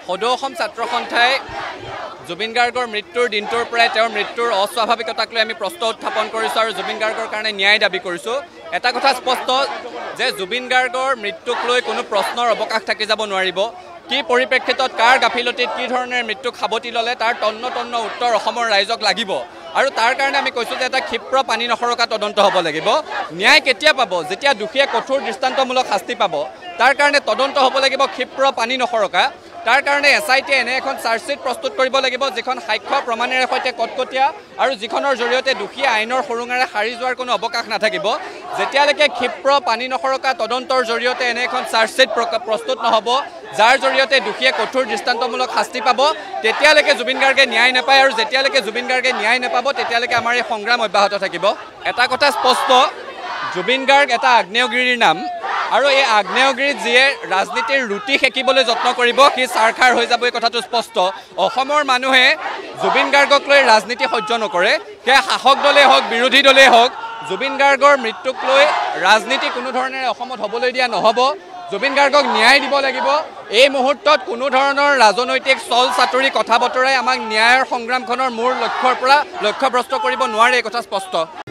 সদৌ অসম ছাত্ৰ সন্থাই জুবিন গাৰ্গৰ মৃত্যুৰ দিনটোৰ পৰাই তেওঁৰ মৃত্যুৰ অস্বাভাৱিকতাক লৈ আমি প্ৰশ্ন উত্থাপন কৰিছোঁ আৰু জুবিন গাৰ্গৰ কাৰণে ন্যায় দাবী কৰিছোঁ। এটা কথা স্পষ্ট যে জুবিন গাৰ্গৰ মৃত্যুক লৈ কোনো প্ৰশ্নৰ অৱকাশ থাকি যাব নোৱাৰিব। কি পৰিপ্ৰেক্ষিতত কাৰ গাফিলতিত কি ধৰণে মৃত্যুক সাৱটি ল'লে তাৰ তন্ন তন্ন উত্তৰ অসমৰ ৰাইজক লাগিব আৰু তাৰ কাৰণে আমি কৈছোঁ যে এটা ক্ষিপ্ৰ পানী নসৰকা তদন্ত হ'ব লাগিব। ন্যায় কেতিয়া পাব? যেতিয়া দোষীয়ে কঠোৰ দৃষ্টান্তমূলক শাস্তি পাব। তাৰ কাৰণে তদন্ত হ'ব লাগিব ক্ষিপ্ৰ পানী নসৰকা। তাৰ কাৰণে SITয়ে এনে এখন চাৰ্জশ্বিট প্ৰস্তুত কৰিব লাগিব যিখন সাক্ষ্য প্ৰমাণেৰে সৈতে কটকটীয়া আৰু যিখনৰ জৰিয়তে দোষীয়ে আইনৰ সৰুঙাৰে সাৰি যোৱাৰ কোনো অৱকাশ নাথাকিব। যেতিয়ালৈকে ক্ষিপ্ৰ পানী নসৰকা তদন্তৰ জৰিয়তে এনে এখন চাৰ্জশ্বিট প্ৰস্তুত নহ'ব যাৰ জৰিয়তে দোষীয়ে কঠোৰ দৃষ্টান্তমূলক শাস্তি পাব তেতিয়ালৈকে জুবিন গাৰ্গে ন্যায় নাপায় আৰু যেতিয়ালৈকে জুবিন গাৰ্গে ন্যায় নাপাব তেতিয়ালৈকে আমাৰ এই সংগ্ৰাম অব্যাহত থাকিব। এটা কথা স্পষ্ট, জুবিন গাৰ্গ এটা আগ্নেয়গিৰিৰ নাম আৰু এই আগ্নেয়গিৰিত যিয়ে ৰাজনীতিৰ ৰুটি সেকিবলৈ যত্ন কৰিব সি চাৰখাৰ হৈ যাব, এই কথাটো স্পষ্ট। অসমৰ মানুহে জুবিন গাৰ্গক লৈ ৰাজনীতি সহ্য নকৰে। সেয়া শাসক দলেই হওক বিৰোধী দলেই হওক, জুবিন গাৰ্গৰ মৃত্যুক লৈ ৰাজনীতি কোনো ধৰণেৰে অসমত হ'বলৈ দিয়া নহ'ব। জুবিন গাৰ্গক ন্যায় দিব লাগিব। এই মুহূৰ্তত কোনো ধৰণৰ ৰাজনৈতিক চল চাতুৰি কথা বতৰাই আমাক ন্যায়ৰ সংগ্ৰামখনৰ মূল লক্ষ্যৰ পৰা লক্ষ্যভ্ৰষ্ট কৰিব নোৱাৰে, এই কথা স্পষ্ট।